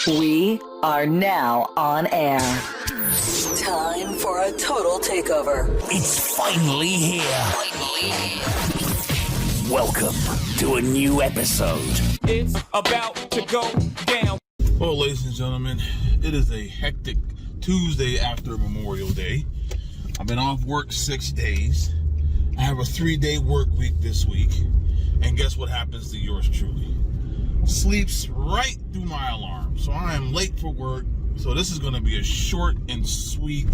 We are now on air. Time for a total takeover. It's finally here. Welcome to a new episode. It's about to go down. Well, ladies and gentlemen, it is a hectic Tuesday after Memorial Day. I've been off work 6 days. I have a 3-day work week this week. And guess what happens to yours truly? Sleeps right through my alarm. So I am late for work. So this is going to be a short and sweet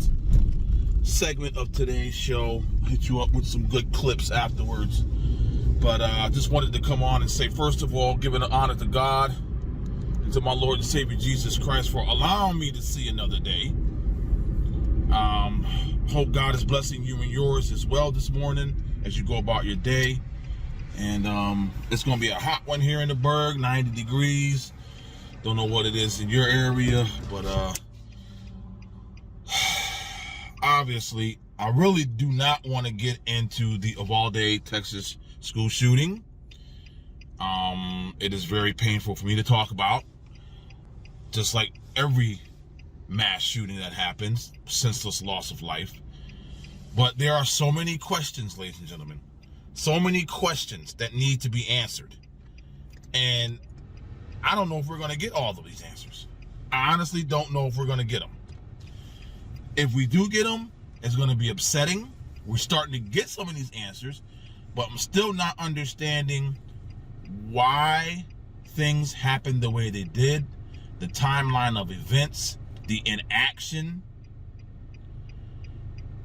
segment of today's show. I'll hit you up with some good clips afterwards. But I just wanted to come on and say, first of all, giving an honor to God and to my Lord and Savior Jesus Christ for allowing me to see another day. Hope God is blessing you and yours as well this morning as you go about your day. And it's going to be a hot one here in the Berg, 90 degrees. Don't know what it is in your area, but obviously, I really do not want to get into the Uvalde, Texas school shooting. It is very painful for me to talk about, just like every mass shooting that happens, senseless loss of life. But there are so many questions, ladies and gentlemen, so many questions that need to be answered. And I don't know if we're going to get all of these answers. I honestly don't know if we're going to get them. If we do get them, it's going to be upsetting. We're starting to get some of these answers, but I'm still not understanding why things happened the way they did, the timeline of events, the inaction.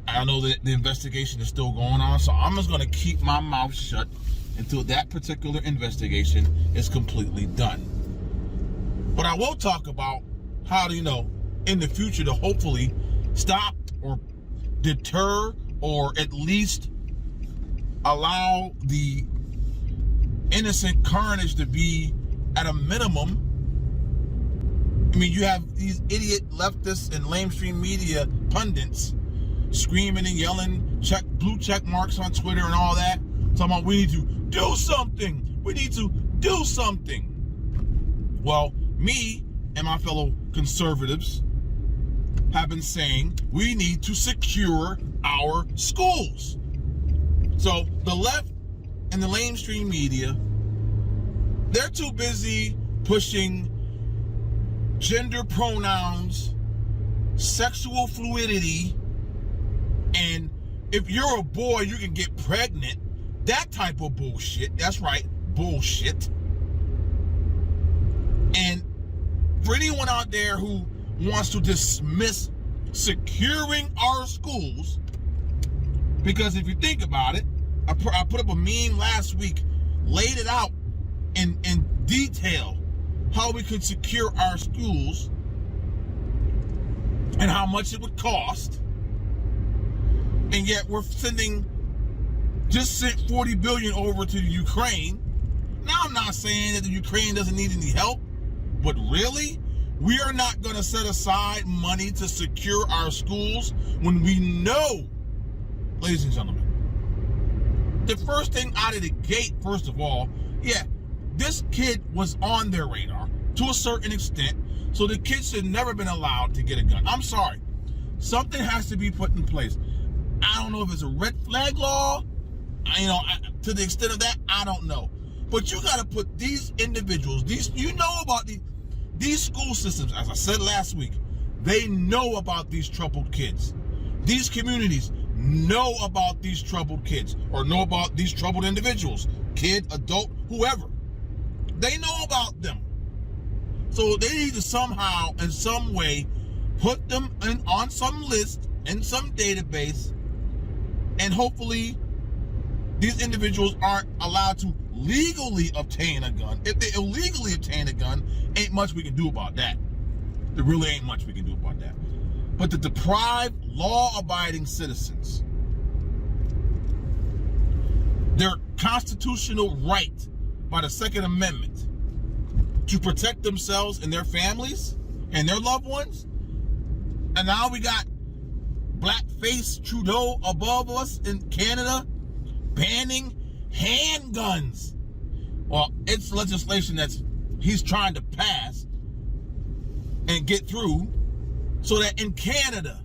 I know that the investigation is still going on, so I'm just going to keep my mouth shut until that particular investigation is completely done. But I will talk about how to, in the future to hopefully stop or deter or at least allow the innocent carnage to be at a minimum. I mean, you have these idiot leftists and lamestream media pundits screaming and yelling, blue check marks on Twitter and all that, talking about we need to do something. We need to do something. Well, me and my fellow conservatives have been saying we need to secure our schools. So the left and the lamestream media, they're too busy pushing gender pronouns, sexual fluidity, and if you're a boy, you can get pregnant. That type of bullshit. That's right, bullshit. And for anyone out there who wants to dismiss securing our schools, because if you think about it, I put up a meme last week, laid it out in detail, how we could secure our schools and how much it would cost. And yet we're just sent $40 billion over to Ukraine. Now, I'm not saying that the Ukraine doesn't need any help, but really, we are not going to set aside money to secure our schools when we know, ladies and gentlemen, the first thing out of the gate, first of all, this kid was on their radar to a certain extent, so the kid should never been allowed to get a gun. I'm sorry. Something has to be put in place. I don't know if it's a red flag law, to the extent of that, I don't know. But you got to put these individuals, about these school systems, as I said last week, they know about these troubled kids. These communities know about these troubled kids or know about these troubled individuals, kid, adult, whoever. They know about them. So they need to somehow, in some way, put them on some list, in some database, and hopefully these individuals aren't allowed to legally obtain a gun. If they illegally obtain a gun, ain't much we can do about that. There really ain't much we can do about that. But to deprive law-abiding citizens their constitutional right by the Second Amendment to protect themselves and their families and their loved ones, and now we got blackface Trudeau above us in Canada banning handguns. Well, it's legislation he's trying to pass and get through so that in Canada,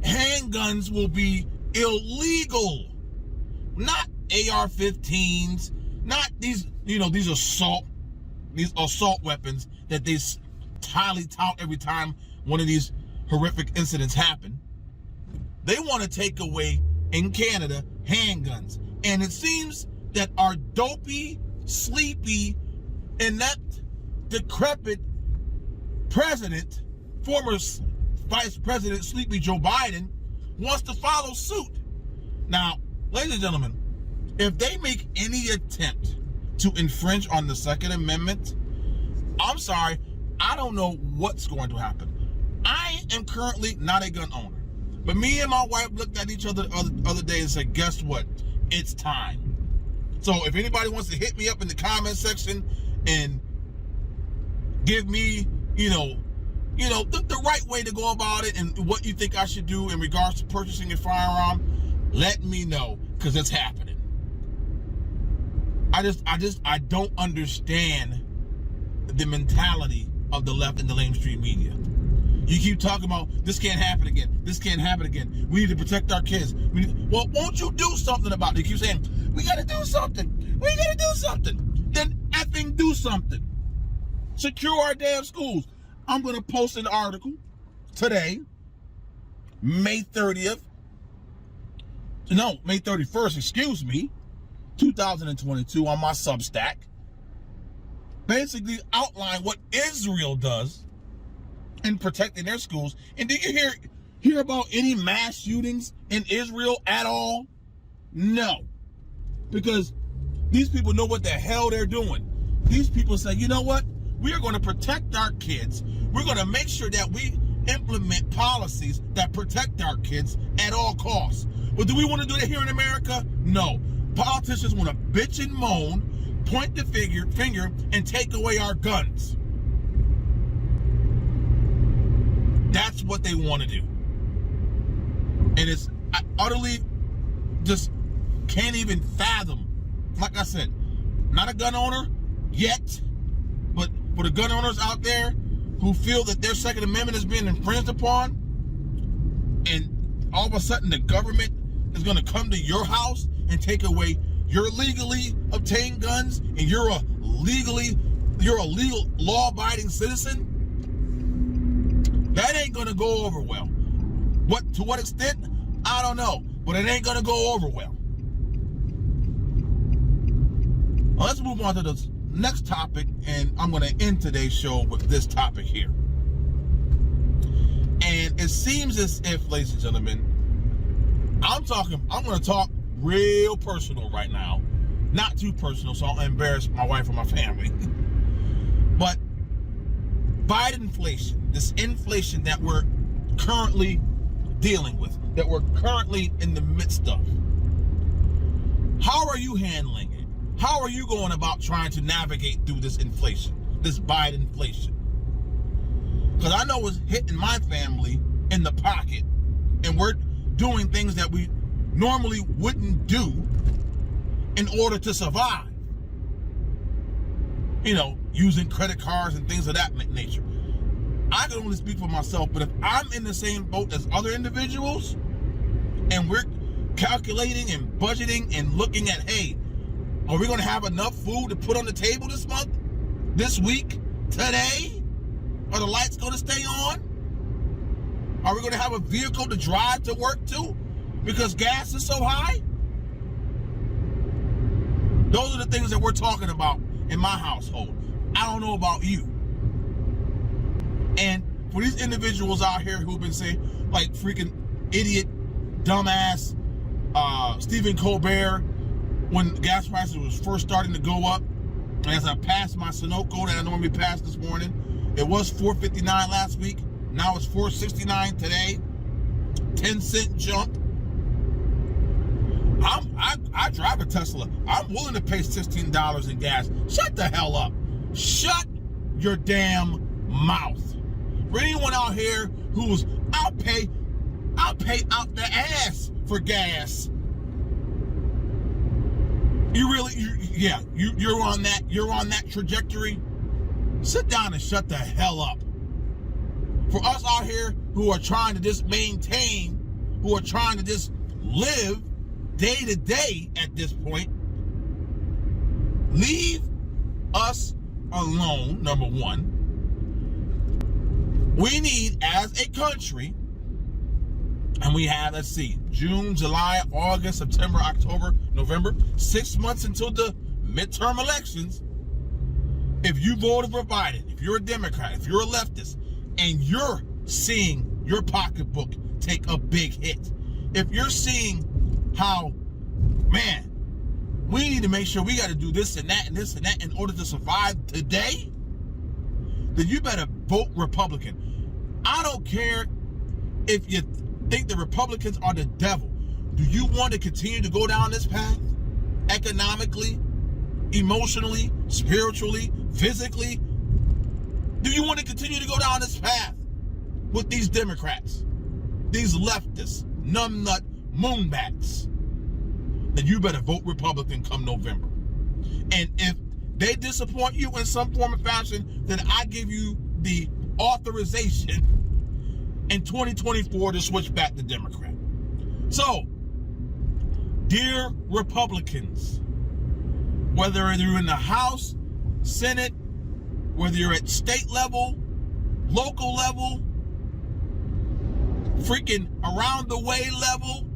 handguns will be illegal. Not AR-15s, not these assault weapons that they highly tout every time one of these horrific incidents happen. They want to take away in Canada handguns. And it seems that our dopey, sleepy, inept, decrepit president, former Vice President Sleepy Joe Biden, wants to follow suit. Now, ladies and gentlemen, if they make any attempt to infringe on the Second Amendment, I'm sorry, I don't know what's going to happen. I am currently not a gun owner, but me and my wife looked at each other the other day and said, guess what? It's time. So if anybody wants to hit me up in the comment section and give me, the right way to go about it and what you think I should do in regards to purchasing a firearm, let me know, because it's happening. I don't understand the mentality of the left and the mainstream media. You keep talking about this can't happen again. This can't happen again. We need to protect our kids. Well, won't you do something about it? You keep saying, we got to do something. We got to do something. Then effing do something. Secure our damn schools. I'm going to post an article today, May 31st, 2022 on my Substack. Basically outline what Israel does in protecting their schools. And did you hear about any mass shootings in Israel at all? No. Because these people know what the hell they're doing. These people say, you know what? We are going to protect our kids. We're going to make sure that we implement policies that protect our kids at all costs. But do we want to do that here in America? No. Politicians want to bitch and moan, point the finger, and take away our guns. That's what they want to do. And I utterly just can't even fathom. Like I said, not a gun owner yet, but for the gun owners out there who feel that their Second Amendment is being infringed upon, and all of a sudden the government is going to come to your house and take away your legally obtained guns, and you're a legal law-abiding citizen, that ain't going to go over well. To what extent? I don't know, but it ain't going to go over well. Well, let's move on to the next topic, and I'm going to end today's show with this topic here. And it seems as if, ladies and gentlemen, I'm going to talk real personal right now. Not too personal, so I'll embarrass my wife or my family. But Bidenflation, this inflation that we're currently dealing with, that we're currently in the midst of. How are you handling it? How are you going about trying to navigate through this inflation, this Bidenflation? Because I know it's hitting my family in the pocket, and we're doing things that we normally wouldn't do in order to survive. Using credit cards and things of that nature. I can only speak for myself, but if I'm in the same boat as other individuals, and we're calculating and budgeting and looking at, hey, are we going to have enough food to put on the table this month, this week, today? Are the lights going to stay on? Are we going to have a vehicle to drive to work to because gas is so high? Those are the things that we're talking about in my household. I don't know about you. And for these individuals out here who've been saying, like freaking idiot, dumbass Stephen Colbert, when gas prices was first starting to go up, and as I passed my Sunoco that I normally pass this morning, it was $4.59 last week. Now it's $4.69 today. 10-cent jump. I drive a Tesla. I'm willing to pay $16 in gas. Shut the hell up. Shut your damn mouth. For anyone out here who's, I'll pay out the ass for gas. You're on that trajectory. Sit down and shut the hell up. For us out here who are trying to just maintain, who are trying to just live day to day at this point, leave us alone, number one. We need, as a country, and we have, let's see, June, July, August, September, October, November, 6 months until the midterm elections. If you voted for Biden, if you're a Democrat, if you're a leftist, and you're seeing your pocketbook take a big hit, if you're seeing how, man, we need to make sure we got to do this and that and this and that in order to survive today, then you better vote Republican. I don't care if you think the Republicans are the devil. Do you want to continue to go down this path? Economically, emotionally, spiritually, physically? Do you want to continue to go down this path with these Democrats, these leftists, numbnut moonbats? Then you better vote Republican come November. And if they disappoint you in some form or fashion, then I give you the authorization in 2024 to switch back to Democrat. So, dear Republicans, whether you're in the House, Senate, whether you're at state level, local level, freaking around the way level,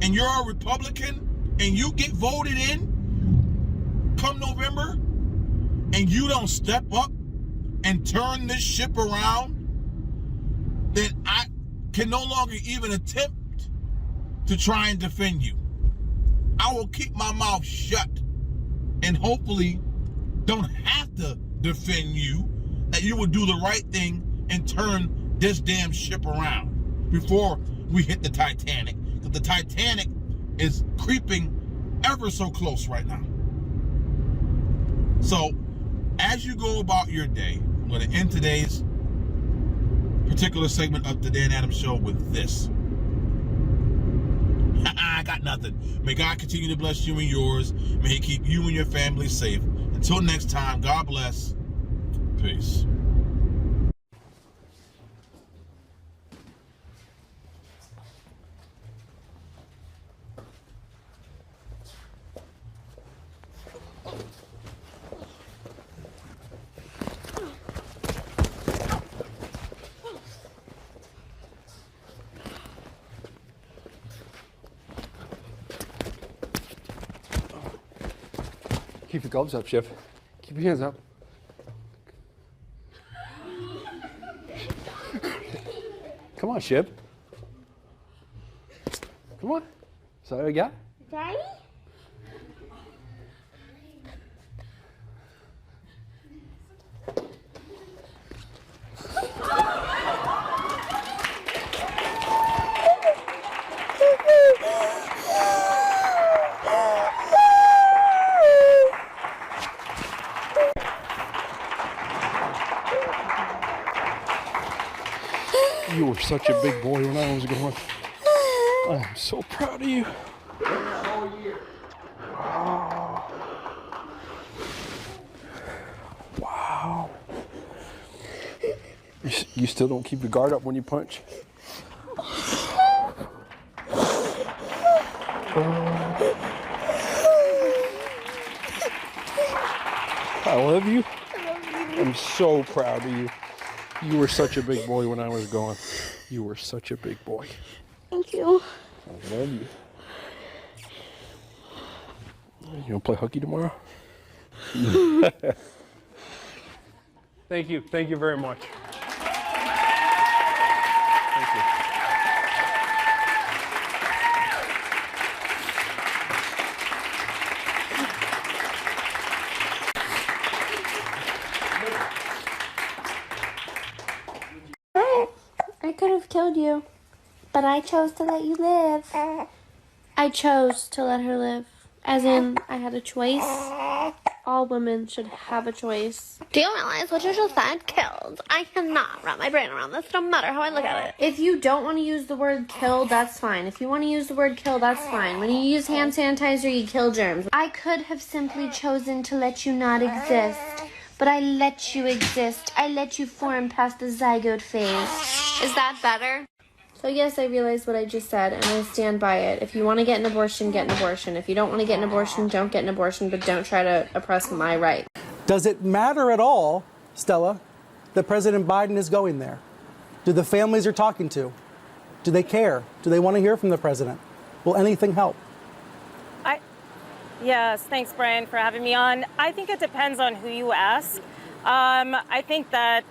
and you're a Republican and you get voted in come November and you don't step up and turn this ship around, then I can no longer even attempt to try and defend you. I will keep my mouth shut and hopefully don't have to defend you, that you will do the right thing and turn this damn ship around before we hit the Titanic. Because the Titanic is creeping ever so close right now. So, as you go about your day, I'm going to end today's particular segment of the Dan Adams Show with this. I got nothing. May God continue to bless you and yours. May He keep you and your family safe. Until next time, God bless. Peace. Keep your gloves up, Shiv. Keep your hands up. Come on, Shiv. Come on. Is that what you got? Daddy? You were such a big boy when I was going. I'm so proud of you. Wow. You still don't keep your guard up when you punch? I love you. I'm so proud of you. You were such a big boy when I was going. You were such a big boy. Thank you. I love you. You want to play hooky tomorrow? Thank you. Thank you very much. Thank you. I could have killed you, but I chose to let you live. I chose to let her live. As in, I had a choice. All women should have a choice. Do you realize what you just said? Killed. I cannot wrap my brain around this, no matter how I look at it. If you don't want to use the word kill, that's fine. If you want to use the word kill, that's fine. When you use hand sanitizer, you kill germs. I could have simply chosen to let you not exist, but I let you exist. I let you form past the zygote phase. Is that better? So yes, I realize what I just said, and I stand by it. If you want to get an abortion, get an abortion. If you don't want to get an abortion, don't get an abortion, but don't try to oppress my right. Does it matter at all, Stella, that President Biden is going there? Do the families you're talking to, do they care? Do they want to hear from the president? Will anything help? Yes, thanks, Brian, for having me on. I think it depends on who you ask. I think that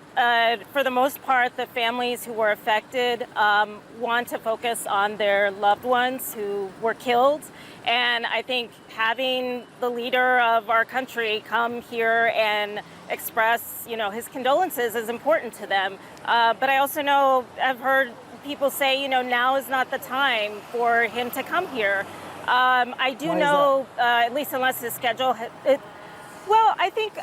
for the most part, the families who were affected want to focus on their loved ones who were killed. And I think having the leader of our country come here and express, his condolences is important to them. But I also know, I've heard people say, now is not the time for him to come here. I do know, at least unless his schedule, well, I think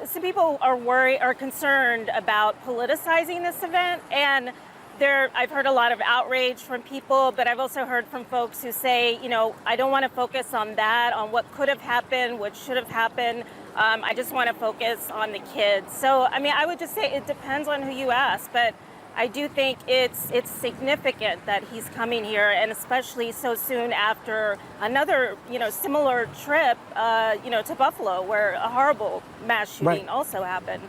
some people are concerned about politicizing this event, and I've heard a lot of outrage from people, but I've also heard from folks who say, I don't want to focus on that, on what could have happened, what should have happened. I just want to focus on the kids. So, I would just say it depends on who you ask, but I do think it's significant that he's coming here, and especially so soon after another, similar trip, to Buffalo, where a horrible mass shooting also happened.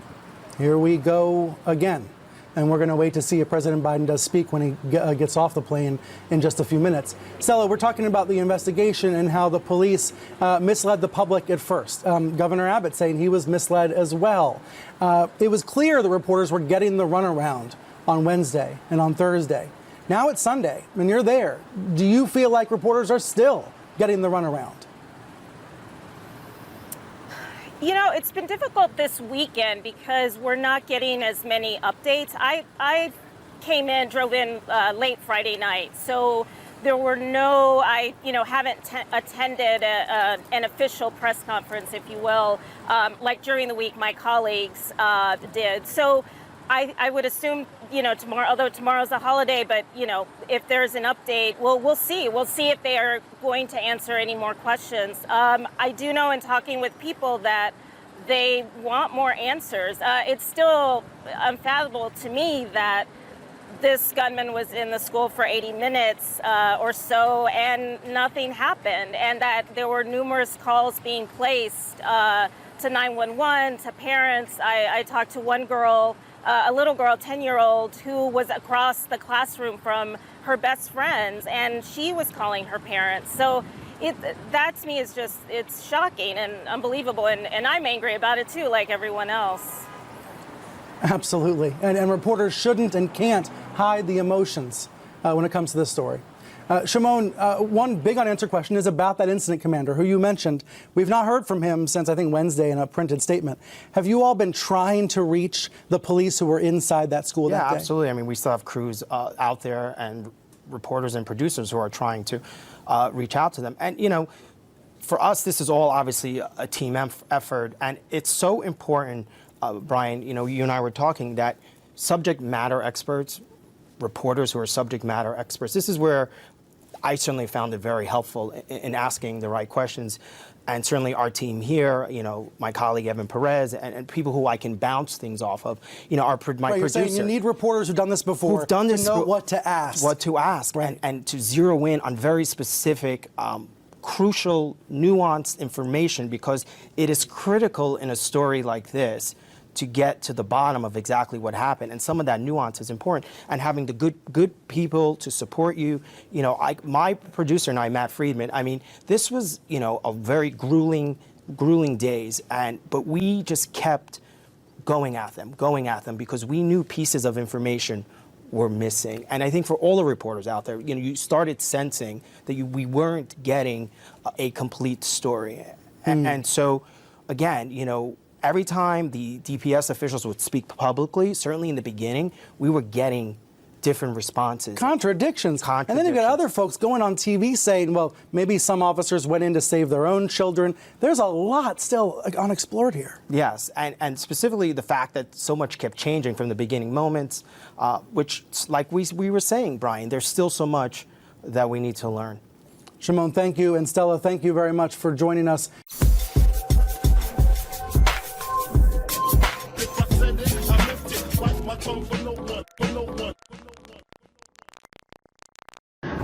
Here we go again. And we're going to wait to see if President Biden does speak when he gets off the plane in just a few minutes. Stella, we're talking about the investigation and how the police misled the public at first. Governor Abbott saying he was misled as well. It was clear the reporters were getting the runaround on Wednesday and on Thursday. Now it's Sunday, and you're there. Do you feel like reporters are still getting the runaround? It's been difficult this weekend because we're not getting as many updates. I drove in late Friday night, so there were I haven't attended an official press conference, if you will, like during the week my colleagues did. So I would assume, tomorrow, although tomorrow's a holiday, but, if there's an update, we'll see. We'll see if they are going to answer any more questions. I do know in talking with people that they want more answers. It's still unfathomable to me that this gunman was in the school for 80 minutes or so and nothing happened, and that there were numerous calls being placed to 911, to parents. I talked to one girl, a little girl, 10-year-old, who was across the classroom from her best friends, and she was calling her parents. So that to me is just, it's shocking and unbelievable, and I'm angry about it too, like everyone else. Absolutely. And reporters shouldn't and can't hide the emotions when it comes to this story. Shimon, one big unanswered question is about that incident commander who you mentioned. We've not heard from him since, I think, Wednesday in a printed statement. Have you all been trying to reach the police who were inside that school that day? Yeah, absolutely. We still have crews out there and reporters and producers who are trying to reach out to them. And, for us, this is all obviously a team effort. And it's so important, Brian, you and I were talking, that subject matter experts, reporters who are subject matter experts, this is where I certainly found it very helpful in asking the right questions. And certainly our team here, my colleague Evan Perez, and people who I can bounce things off of, my producer. You're saying you need reporters who've done this before, who've done this to know what to ask. What to ask, right. and to zero in on very specific, crucial, nuanced information, because it is critical in a story like this to get to the bottom of exactly what happened. And some of that nuance is important. And having the good people to support you. My producer and I, Matt Friedman, this was, a very grueling days. But we just kept going at them because we knew pieces of information were missing. And I think for all the reporters out there, you started sensing that we weren't getting a complete story. And so, again, every time the DPS officials would speak publicly, certainly in the beginning, we were getting different responses. Contradictions. And then you've got other folks going on TV saying, well, maybe some officers went in to save their own children. There's a lot still unexplored here. Yes, and specifically the fact that so much kept changing from the beginning moments, which, like we were saying, Brian, there's still so much that we need to learn. Shimon, thank you. And Stella, thank you very much for joining us.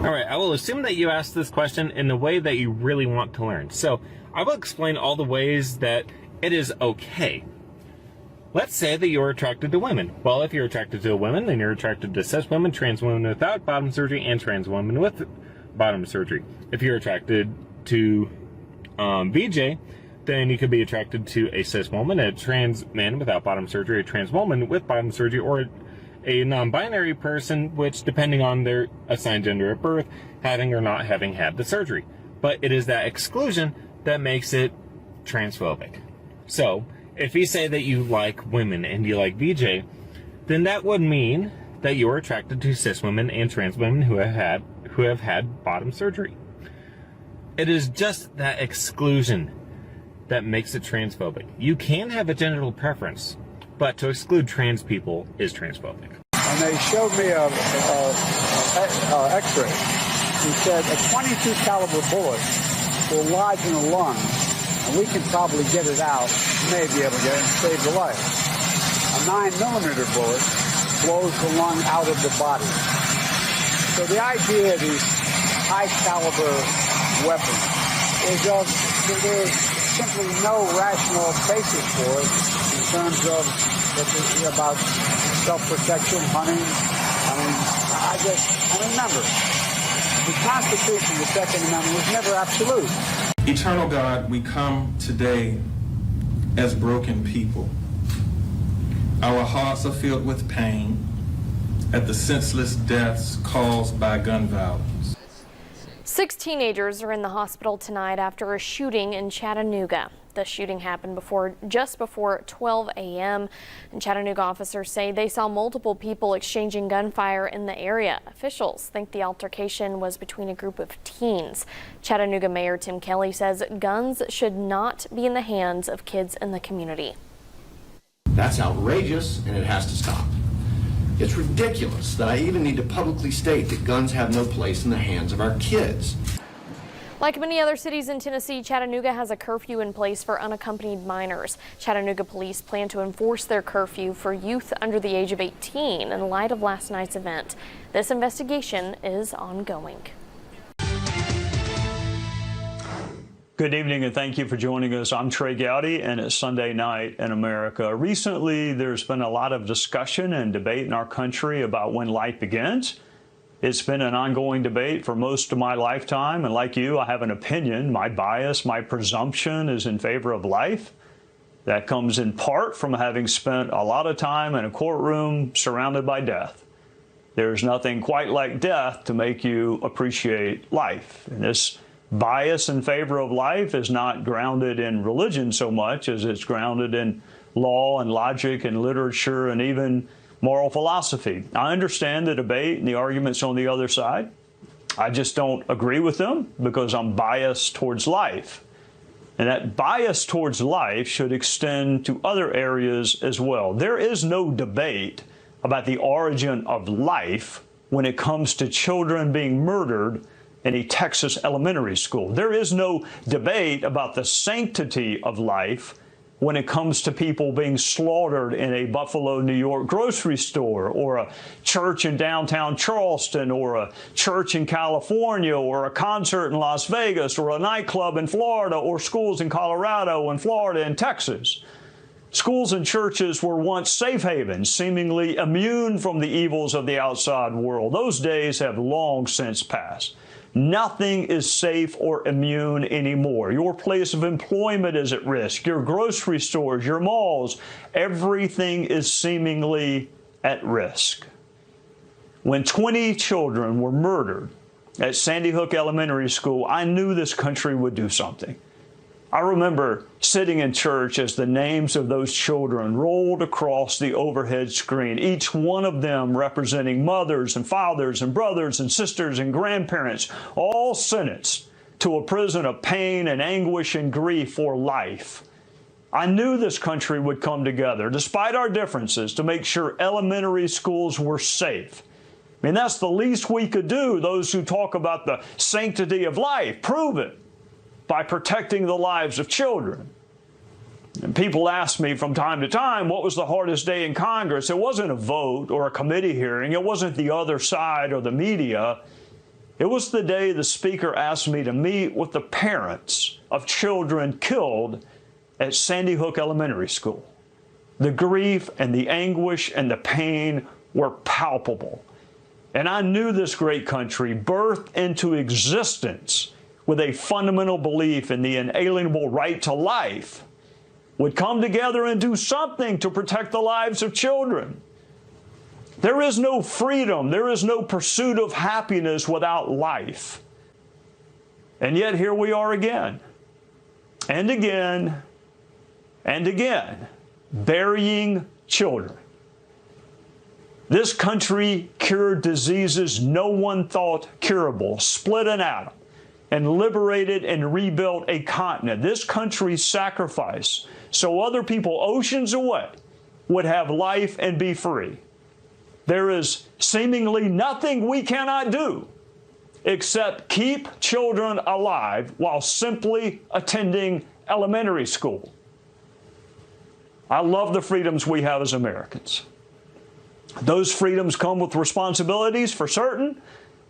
All right, I will assume that you asked this question in the way that you really want to learn. So I will explain all the ways that it is okay. Let's say that you're attracted to women. Well, if you're attracted to women, then you're attracted to cis women, trans women without bottom surgery, and trans women with bottom surgery. If you're attracted to VJ, then you could be attracted to a cis woman, a trans man without bottom surgery, a trans woman with bottom surgery, or a non-binary person, which, depending on their assigned gender at birth, having or not having had the surgery. But it is that exclusion that makes it transphobic. So, if you say that you like women and you like VJ, then that would mean that you are attracted to cis women and trans women who have had bottom surgery. It is just that exclusion that makes it transphobic. You can have a genital preference, but to exclude trans people is transphobic. And they showed me a X-ray. He said a .22 caliber bullet will lodge in a lung, and we can probably get it out, may be able to get it and save the life. A 9mm bullet blows the lung out of the body. So the idea of these high caliber weapons is there's simply no rational basis for it in terms of about self-protection, hunting. Remember, the Constitution, the Second Amendment, was never absolute. Eternal God, we come today as broken people. Our hearts are filled with pain at the senseless deaths caused by gun violence. 6 teenagers are in the hospital tonight after a shooting in Chattanooga. The shooting happened just before 12 a.m. and Chattanooga officers say they saw multiple people exchanging gunfire in the area. Officials think the altercation was between a group of teens. Chattanooga Mayor Tim Kelly says guns should not be in the hands of kids in the community. That's outrageous, and it has to stop. It's ridiculous that I even need to publicly state that guns have no place in the hands of our kids. Like many other cities in Tennessee, Chattanooga has a curfew in place for unaccompanied minors. Chattanooga police plan to enforce their curfew for youth under the age of 18 in light of last night's event. This investigation is ongoing. Good evening and thank you for joining us. I'm Trey Gowdy and it's Sunday night in America. Recently, there's been a lot of discussion and debate in our country about when life begins. It's been an ongoing debate for most of my lifetime, and like you, I have an opinion. My bias, my presumption is in favor of life. That comes in part from having spent a lot of time in a courtroom surrounded by death. There's nothing quite like death to make you appreciate life. And this bias in favor of life is not grounded in religion so much as it's grounded in law and logic and literature and even moral philosophy. I understand the debate and the arguments on the other side. I just don't agree with them because I'm biased towards life. And that bias towards life should extend to other areas as well. There is no debate about the origin of life when it comes to children being murdered in a Texas elementary school. There is no debate about the sanctity of life when it comes to people being slaughtered in a Buffalo, New York grocery store, or a church in downtown Charleston, or a church in California, or a concert in Las Vegas, or a nightclub in Florida, or schools in Colorado and Florida and Texas. Schools and churches were once safe havens, seemingly immune from the evils of the outside world. Those days have long since passed. Nothing is safe or immune anymore. Your place of employment is at risk. Your grocery stores, your malls, everything is seemingly at risk. When 20 children were murdered at Sandy Hook Elementary School, I knew this country would do something. I remember sitting in church as the names of those children rolled across the overhead screen, each one of them representing mothers and fathers and brothers and sisters and grandparents, all sentenced to a prison of pain and anguish and grief for life. I knew this country would come together, despite our differences, to make sure elementary schools were safe. I mean, that's the least we could do, those who talk about the sanctity of life. Prove it by protecting the lives of children. People ask me from time to time, what was the hardest day in Congress? It wasn't a vote or a committee hearing. It wasn't the other side or the media. It was the day the Speaker asked me to meet with the parents of children killed at Sandy Hook Elementary School. The grief and the anguish and the pain were palpable. And I knew this great country, birthed into existence with a fundamental belief in the inalienable right to life, would come together and do something to protect the lives of children. There is no freedom, there is no pursuit of happiness without life. And yet here we are again, and again, and again, burying children. This country cured diseases no one thought curable, split an atom, and liberated and rebuilt a continent. This country sacrificed so other people oceans away would have life and be free. There is seemingly nothing we cannot do except keep children alive while simply attending elementary school. I love the freedoms we have as Americans. Those freedoms come with responsibilities for certain,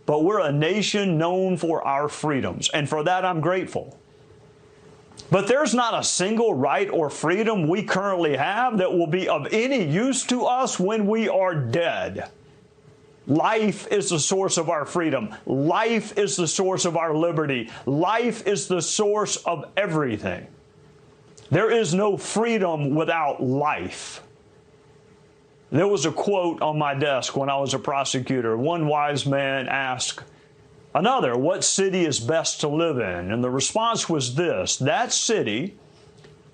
but we're a nation known for our freedoms, and for that I'm grateful. But there's not a single right or freedom we currently have that will be of any use to us when we are dead. Life is the source of our freedom. Life is the source of our liberty. Life is the source of everything. There is no freedom without life. There was a quote on my desk when I was a prosecutor. One wise man asked another, what city is best to live in? And the response was this: that city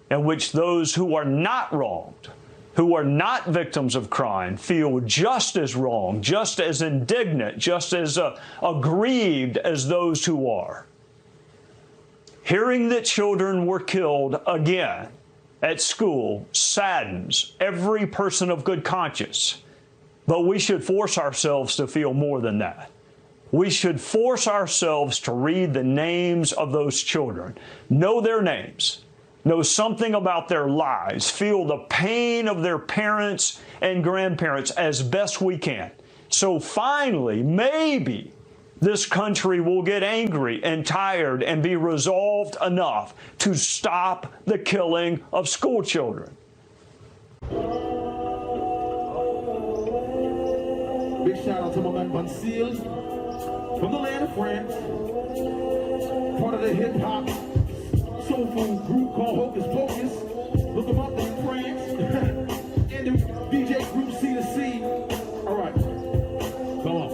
in which those who are not wronged, who are not victims of crime, feel just as wrong, just as indignant, just as aggrieved as those who are. Hearing that children were killed again at school saddens every person of good conscience, but we should force ourselves to feel more than that. We should force ourselves to read the names of those children, know their names, know something about their lives, feel the pain of their parents and grandparents as best we can. So finally, maybe this country will get angry and tired and be resolved enough to stop the killing of school children. Big shout out to my man Bun Seals from the land of France, part of the hip hop soul food group called Hocus Pocus. Look them up in France. And the DJ group C2C. All right, come on.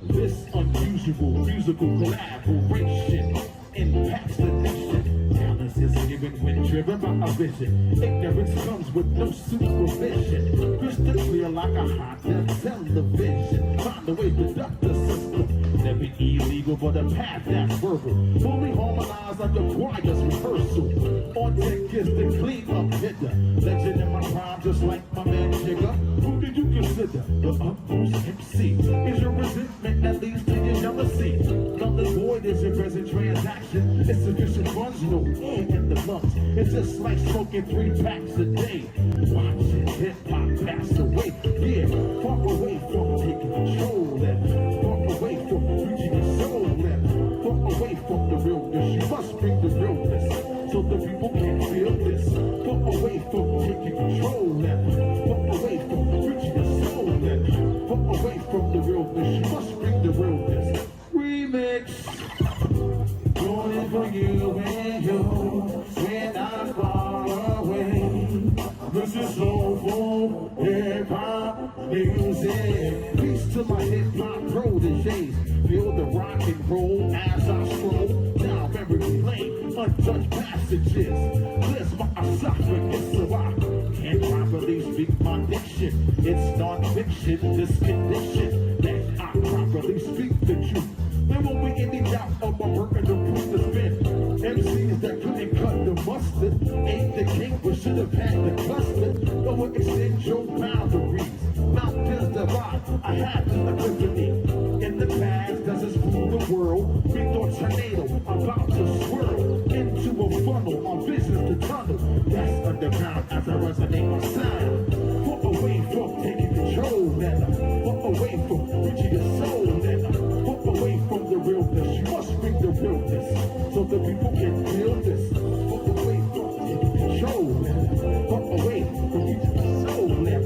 This unusual musical collaboration impacts the nation. Talent is given when driven by a vision. Ignorance comes with no supervision. Crystal clear like a hot television. Find a way to duck the system. Never illegal, but a path that's verbal. Fully harmonized like a choir's rehearsal. On deck is the clean up hitter. Legend in my prime, just like my man Jigga. Who did you consider the utmost MC? Is your resentment that leads to your jealousy? Null and void is your present transaction. Insufficient funds, no air in the lungs. It's just like smoking 3 packs a day. Watching hip hop pass away. Yeah, far away from taking control and far away from reaching your soul and far away from the realness. You must bring the realness so the people can feel this. Far away from taking control and far away from reaching your soul and far away from the realness. You must bring the realness. Remix. Doing it for you and you when I'm far away. This is soulful hip-hop music. Peace to my hip-hop proteges. Feel the rock and roll as I stroll down memory lane. Untouched passages. Clears my esophagus so I can't properly speak my diction. It's non-fiction, this condition that I properly speak the truth. There won't be any doubt of my work and the proof that's been. MCs that couldn't cut the mustard ain't the king, but should have had the custard. No one extend your boundaries. Mountains divide. I had an epiphany. In the past, deserts rule the world. We thought tornado about to swirl into a funnel. Our vision's the tunnel. ground as I resonate my sound. Walk away from taking control, and walk away from reaching your soul, and walk away from the realness. You must bring the realness so the people can feel this. Walk away from taking control, and walk away from reaching your soul, and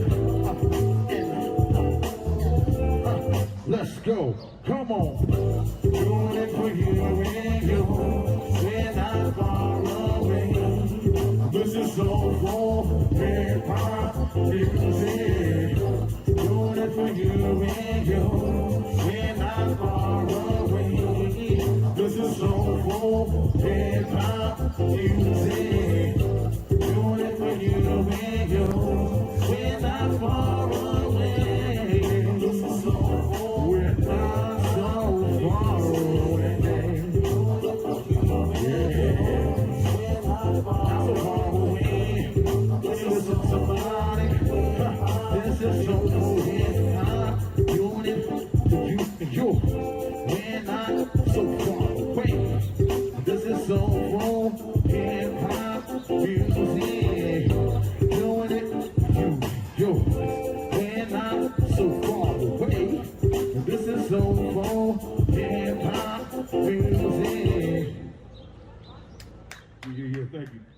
let's go. Come on. Doing it for you and you. When I far away. This is all for hip-hop music. Doing it for you and you. When I far away. This is all for hip-hop music. Doing it for you and you. When I far away. This is all for when I'm so far away. Yeah. So far away. This is somebody. This is so good. Doing it for you and you. When I'm so far away. This is so for hip-hop music. Doing it for you, when I'm so far away. This is so for hip-hop music. Yeah, thank you.